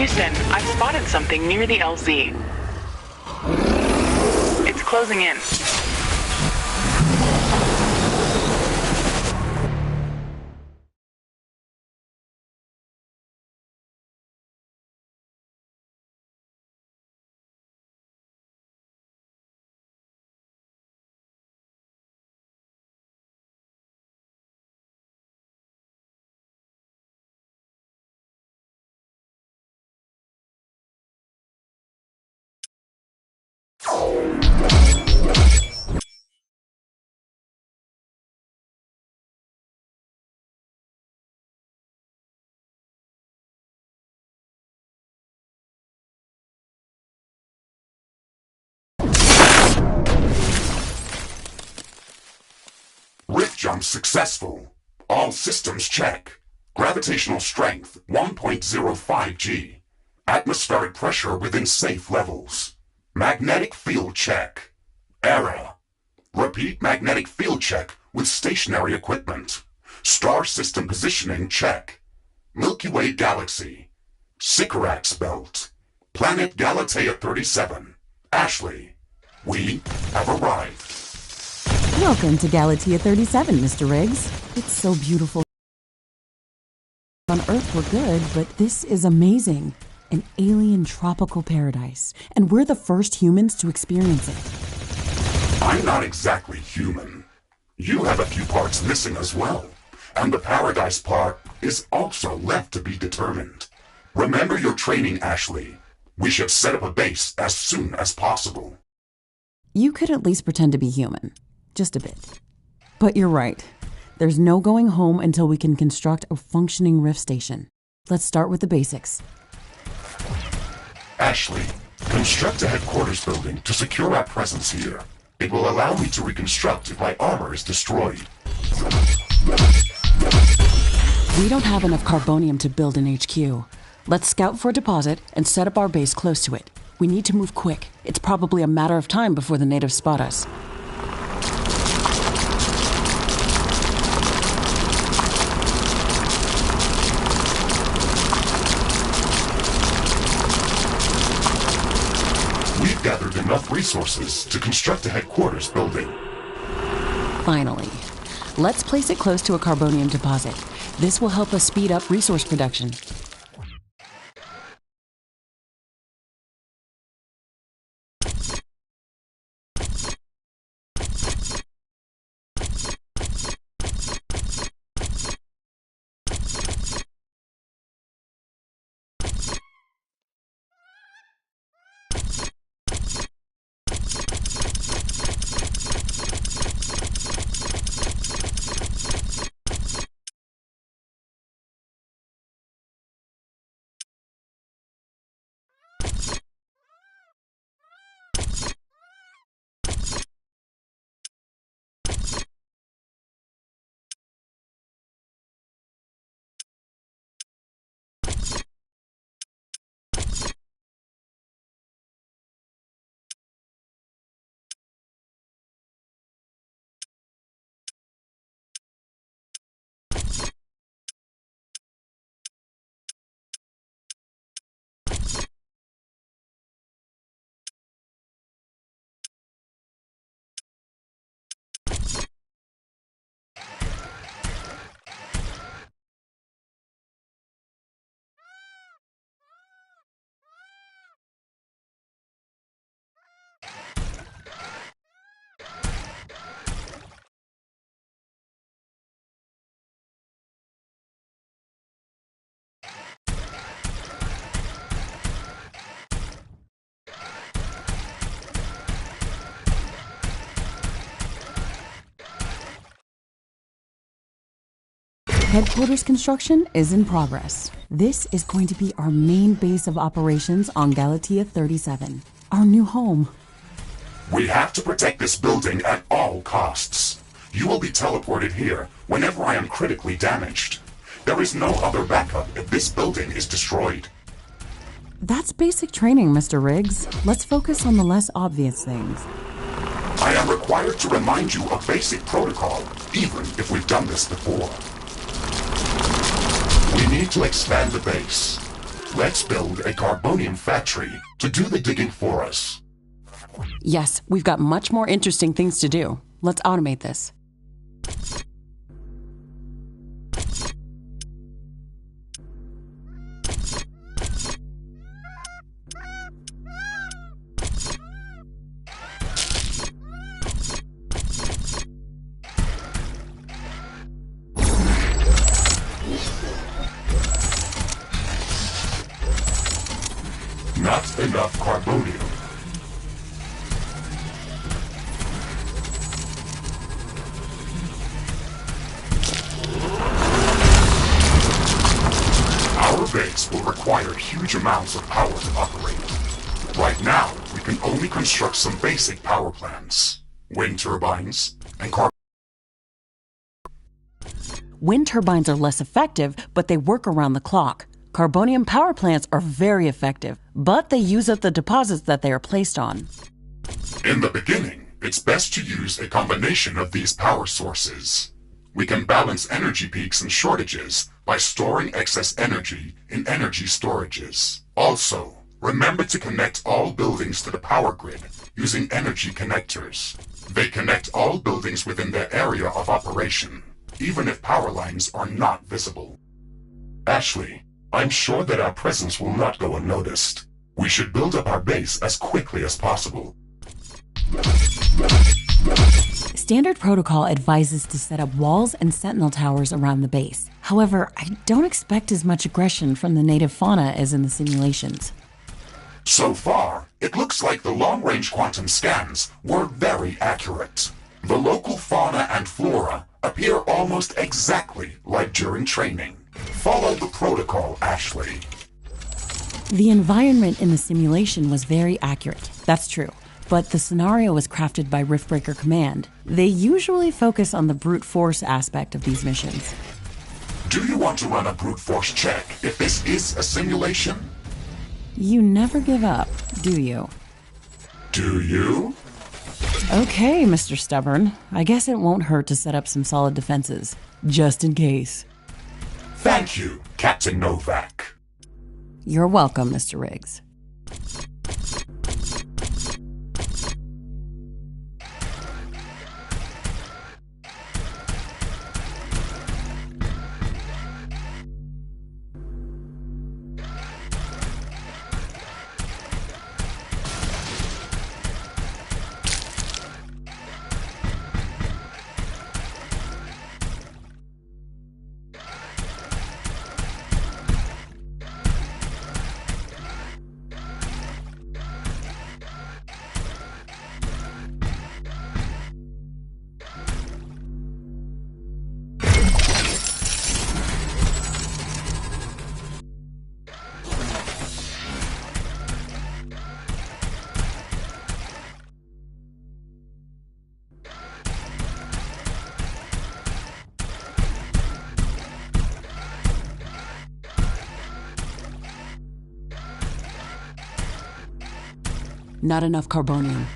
Houston, I've spotted something near the LZ. It's closing in. Rift jump successful. All systems check. Gravitational strength 1.05 G. Atmospheric pressure within safe levels. Magnetic field check. Error. Repeat magnetic field check with stationary equipment. Star system positioning check. Milky Way galaxy. Sycorax belt. Planet Galatea 37. Ashley, we have arrived. Welcome to Galatea 37, Mr. Riggs. It's so beautiful. On Earth we're good, but this is amazing. An alien tropical paradise, and we're the first humans to experience it. I'm not exactly human. You have a few parts missing as well, and the paradise part is also left to be determined. Remember your training, Ashley. We should set up a base as soon as possible. You could at least pretend to be human. Just a bit. But you're right. There's no going home until we can construct a functioning Rift station. Let's start with the basics. Ashley, construct a headquarters building to secure our presence here. It will allow me to reconstruct if my armor is destroyed. We don't have enough carbonium to build an HQ. Let's scout for a deposit and set up our base close to it. We need to move quick. It's probably a matter of time before the natives spot us. We've gathered enough resources to construct a headquarters building. Finally. Let's place it close to a carbonium deposit. This will help us speed up resource production. Headquarters construction is in progress. This is going to be our main base of operations on Galatea 37, our new home. We have to protect this building at all costs. You will be teleported here whenever I am critically damaged. There is no other backup if this building is destroyed. That's basic training, Mr. Riggs. Let's focus on the less obvious things. I am required to remind you of basic protocol, even if we've done this before. We need to expand the base. Let's build a carbonium factory to do the digging for us. Yes, we've got much more interesting things to do. Let's automate this. Not enough carbonium. Our base will require huge amounts of power to operate. Right now, we can only construct some basic power plants. Wind turbines and Wind turbines are less effective, but they work around the clock. Carbonium power plants are very effective, but they use up the deposits that they are placed on. In the beginning, it's best to use a combination of these power sources. We can balance energy peaks and shortages by storing excess energy in energy storages. Also, remember to connect all buildings to the power grid using energy connectors. They connect all buildings within their area of operation, even if power lines are not visible. Ashley, I'm sure that our presence will not go unnoticed. We should build up our base as quickly as possible. Standard protocol advises to set up walls and sentinel towers around the base. However, I don't expect as much aggression from the native fauna as in the simulations. So far, it looks like the long-range quantum scans were very accurate. The local fauna and flora appear almost exactly like during training. Follow the protocol, Ashley. The environment in the simulation was very accurate, that's true. But the scenario was crafted by Riftbreaker Command. They usually focus on the brute force aspect of these missions. Do you want to run a brute force check if this is a simulation? You never give up, do you? Do you? Okay, Mr. Stubborn. I guess it won't hurt to set up some solid defenses, just in case. Thank you, Captain Novak. You're welcome, Mr. Riggs. Not enough carbonium.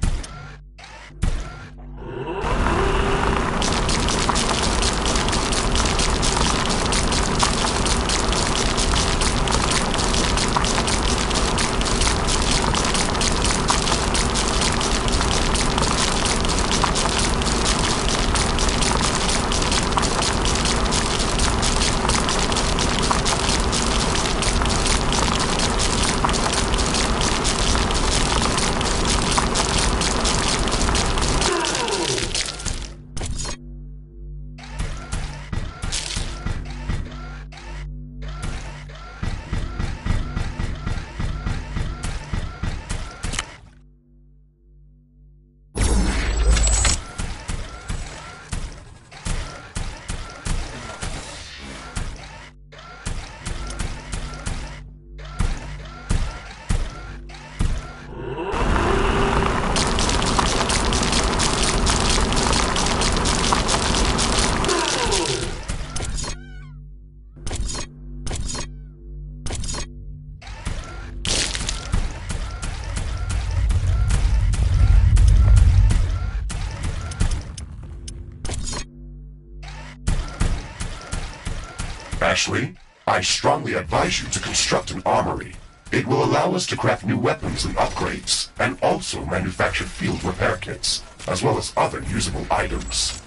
Ashley, I strongly advise you to construct an armory. It will allow us to craft new weapons and upgrades, and also manufacture field repair kits, as well as other usable items.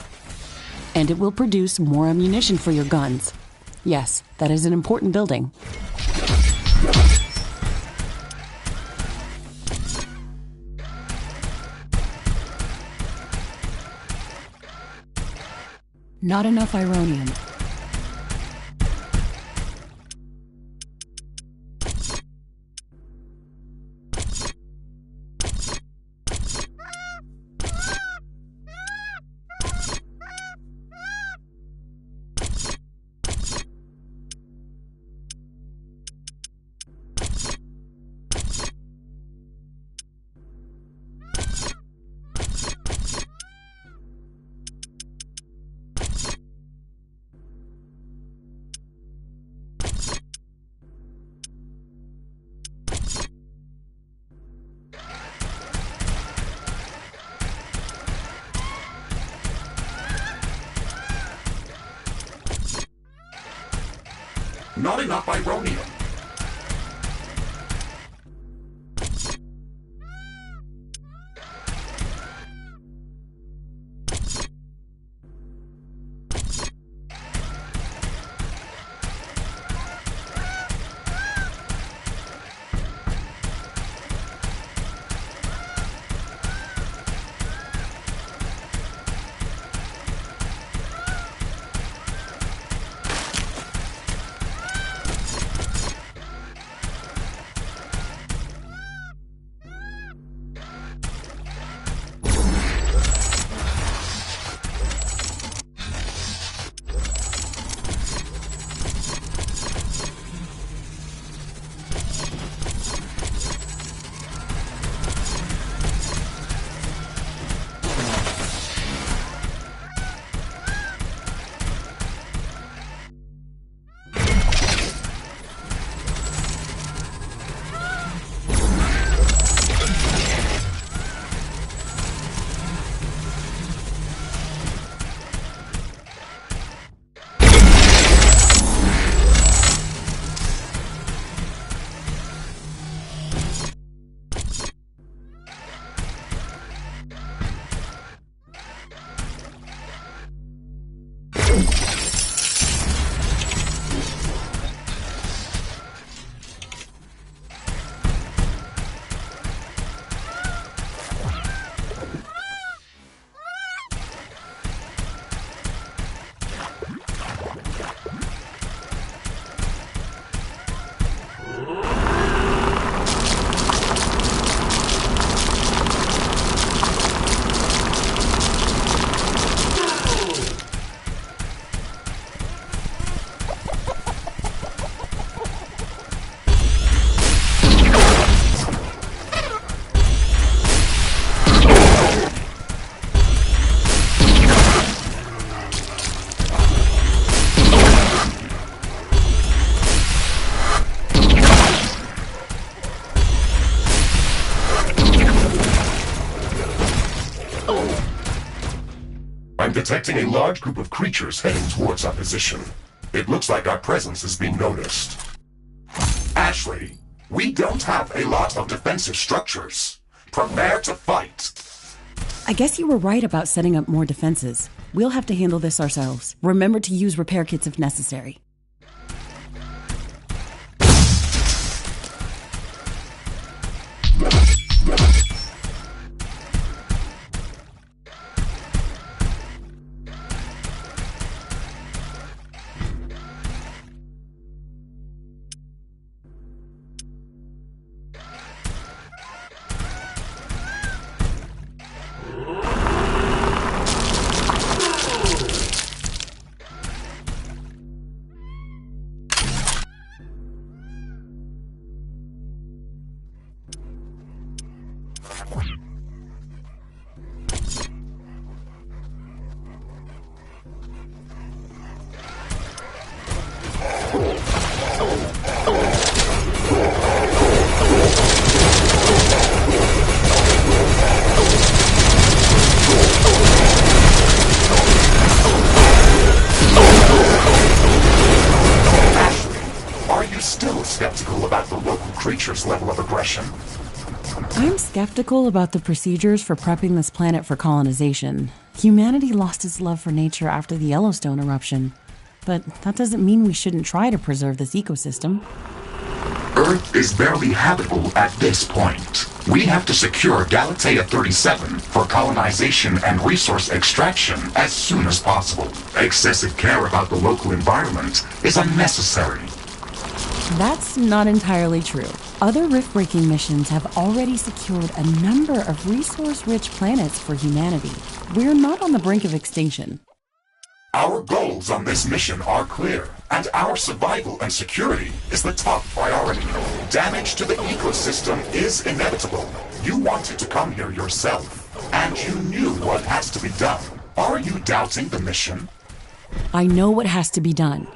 And it will produce more ammunition for your guns. Yes, that is an important building. Not enough Ironium. Not enough Ironium. I'm detecting a large group of creatures heading towards our position. It looks like our presence is being noticed. Ashley, we don't have a lot of defensive structures. Prepare to fight. I guess you were right about setting up more defenses. We'll have to handle this ourselves. Remember to use repair kits if necessary. you still skeptical about the local creature's level of aggression? I'm skeptical about the procedures for prepping this planet for colonization. Humanity lost its love for nature after the Yellowstone eruption. But that doesn't mean we shouldn't try to preserve this ecosystem. Earth is barely habitable at this point. We have to secure Galatea 37 for colonization and resource extraction as soon as possible. Excessive care about the local environment is unnecessary. That's not entirely true. Other rift-breaking missions have already secured a number of resource-rich planets for humanity. We're not on the brink of extinction. Our goals on this mission are clear, and our survival and security is the top priority. Damage to the ecosystem is inevitable. You wanted to come here yourself, and you knew what has to be done. Are you doubting the mission? I know what has to be done.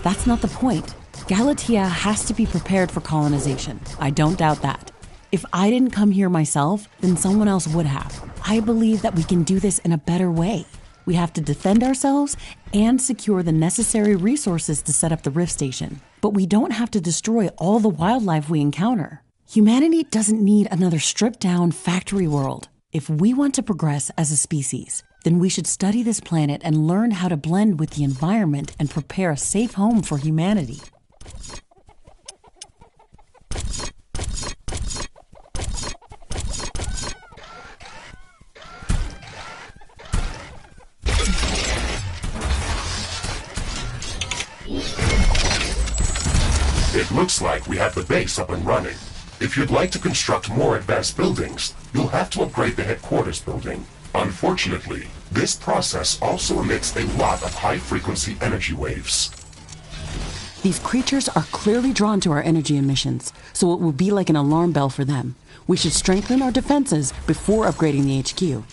That's not the point. Galatea has to be prepared for colonization. I don't doubt that. If I didn't come here myself, then someone else would have. I believe that we can do this in a better way. We have to defend ourselves and secure the necessary resources to set up the Rift Station. But we don't have to destroy all the wildlife we encounter. Humanity doesn't need another stripped-down factory world. If we want to progress as a species, then we should study this planet and learn how to blend with the environment and prepare a safe home for humanity. It looks like we have the base up and running. If you'd like to construct more advanced buildings, you'll have to upgrade the headquarters building. Unfortunately, this process also emits a lot of high-frequency energy waves. These creatures are clearly drawn to our energy emissions, so it will be like an alarm bell for them. We should strengthen our defenses before upgrading the HQ.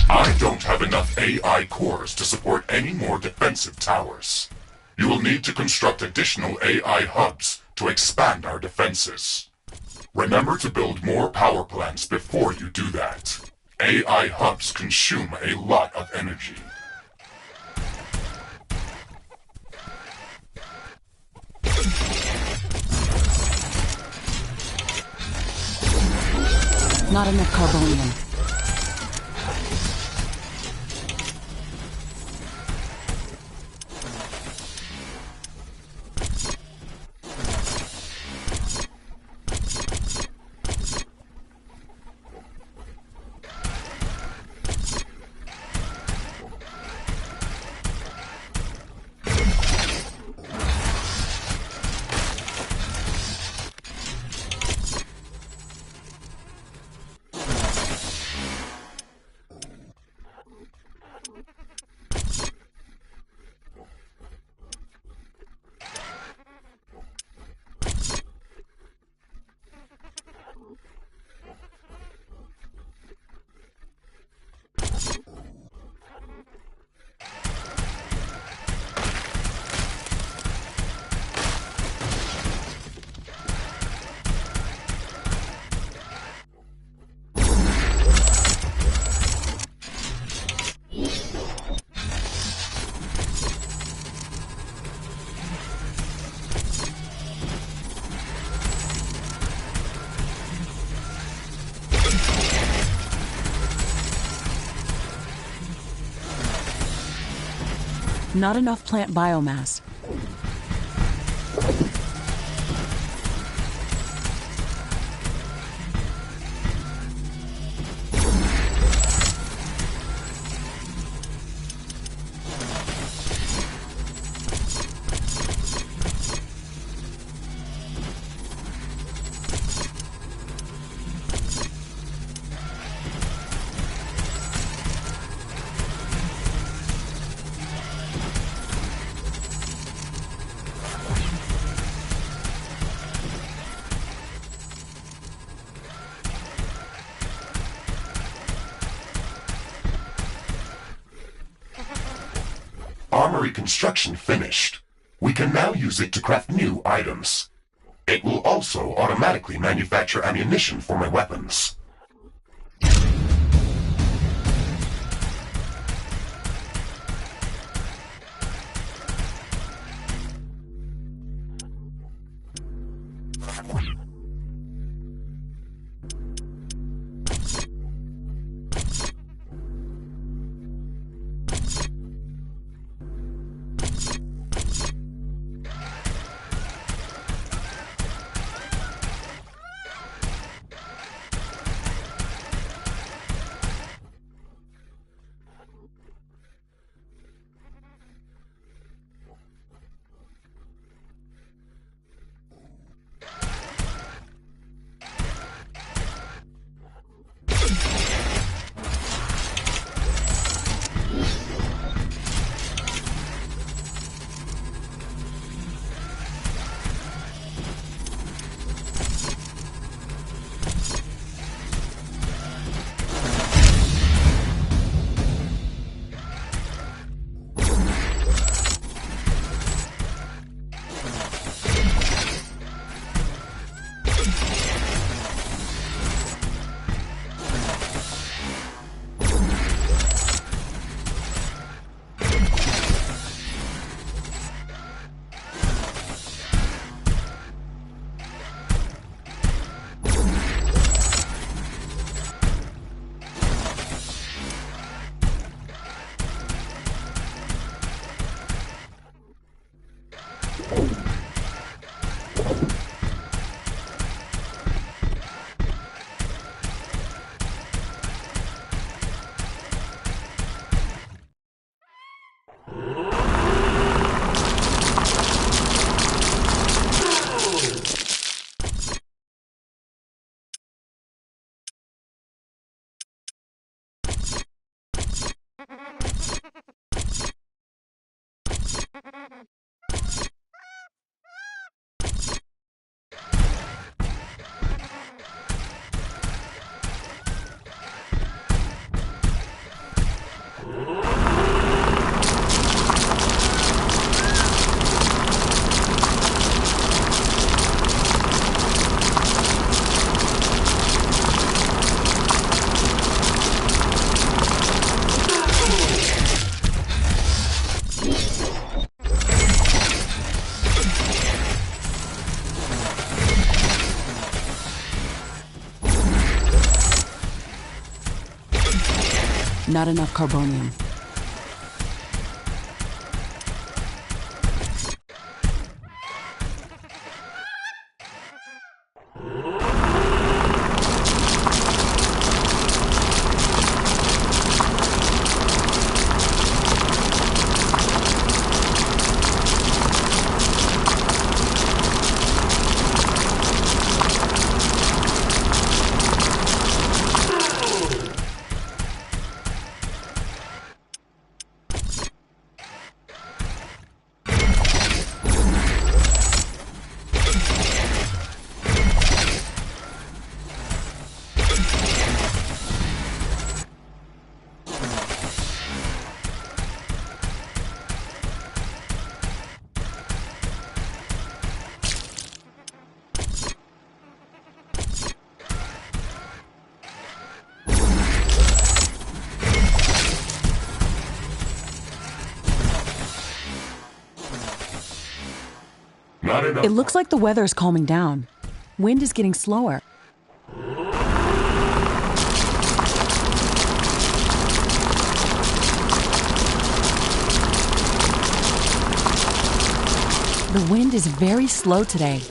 I don't have enough AI cores to support any more defensive towers. You will need to construct additional AI hubs to expand our defenses. Remember to build more power plants before you do that. AI hubs consume a lot of energy. Not enough carbonium. Not enough plant biomass. Armory construction finished. We can now use it to craft new items. It will also automatically manufacture ammunition for my weapons. Not enough carbonium. It looks like the weather is calming down. Wind is getting slower. The wind is very slow today.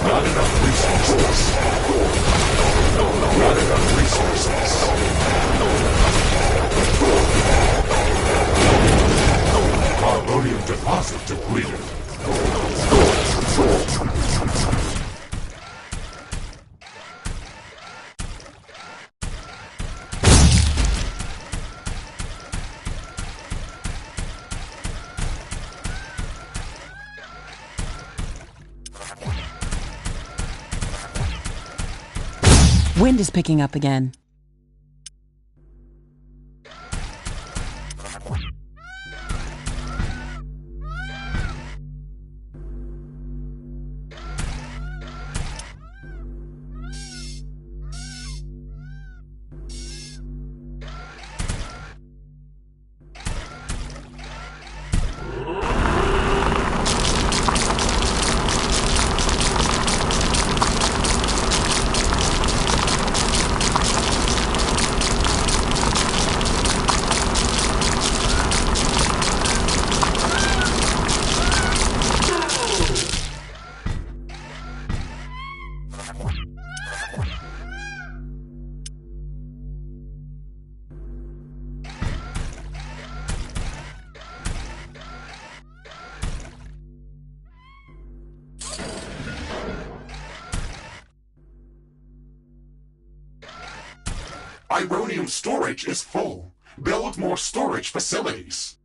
Not enough resources. Not enough resources. Carbonium deposit depleted. Wind is picking up again. Ironium storage is full. Build more storage facilities.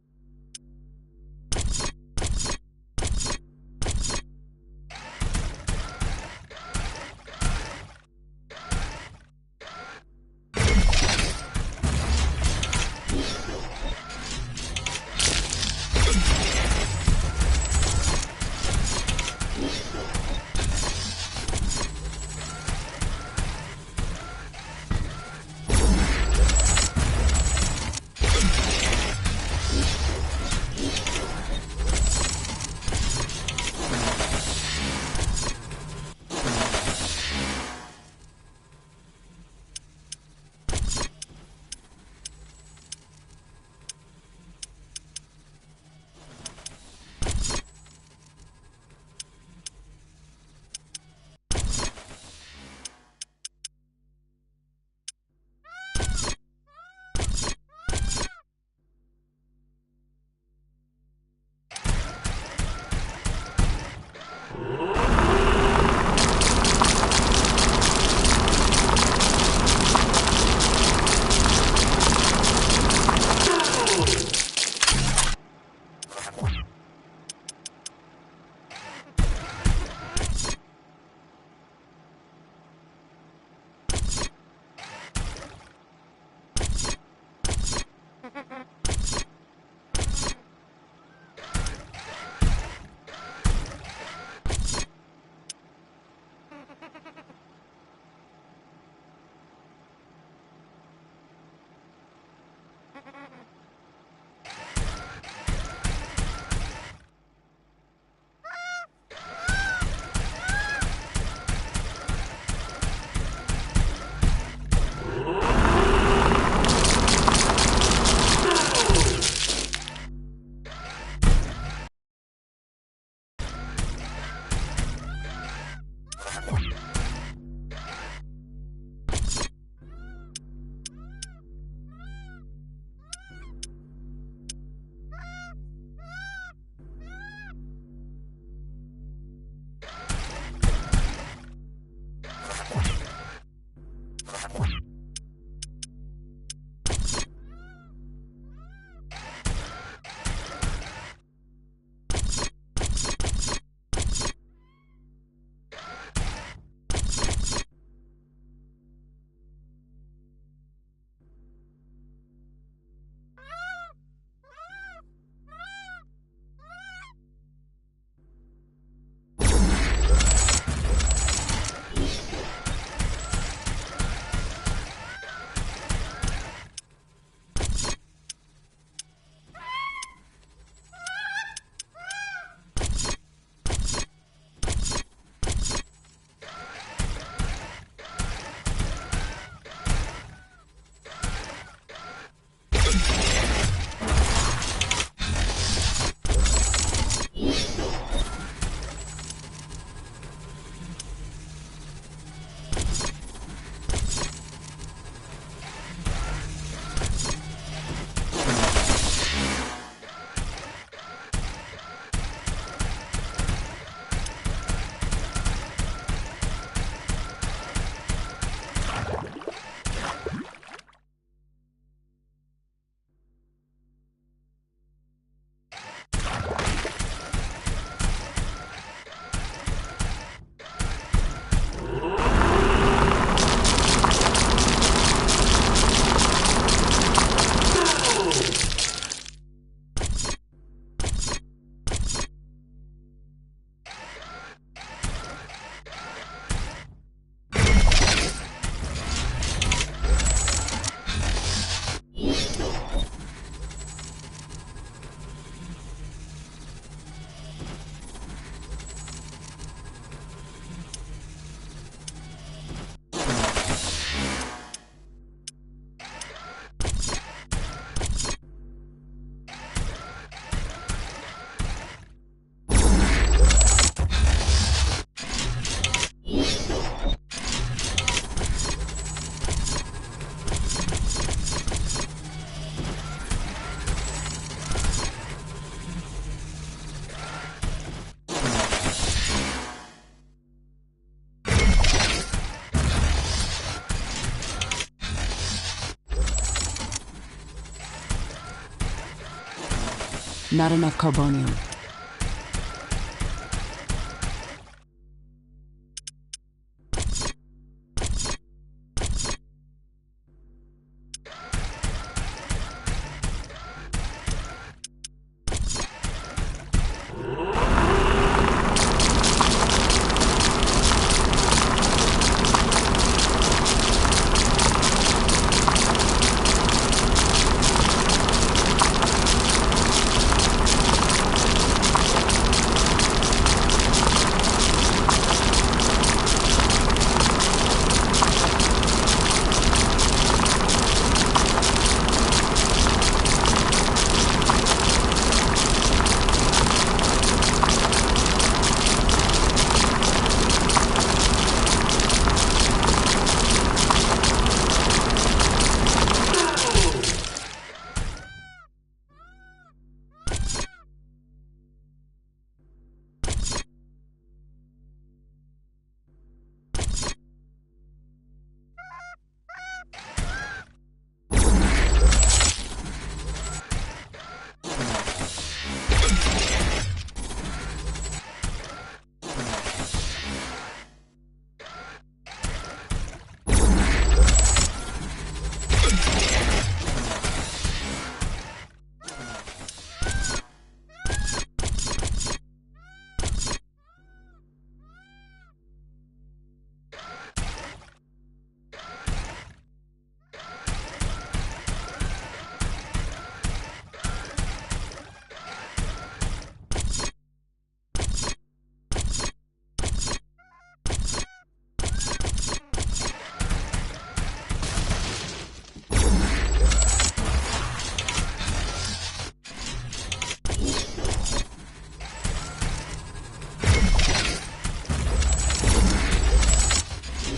Not enough carbonium.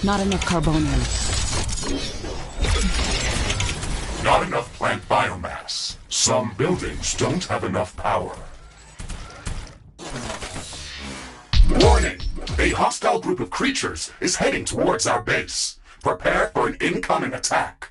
Not enough carbonium. Not enough plant biomass. Some buildings don't have enough power. Warning! A hostile group of creatures is heading towards our base. Prepare for an incoming attack.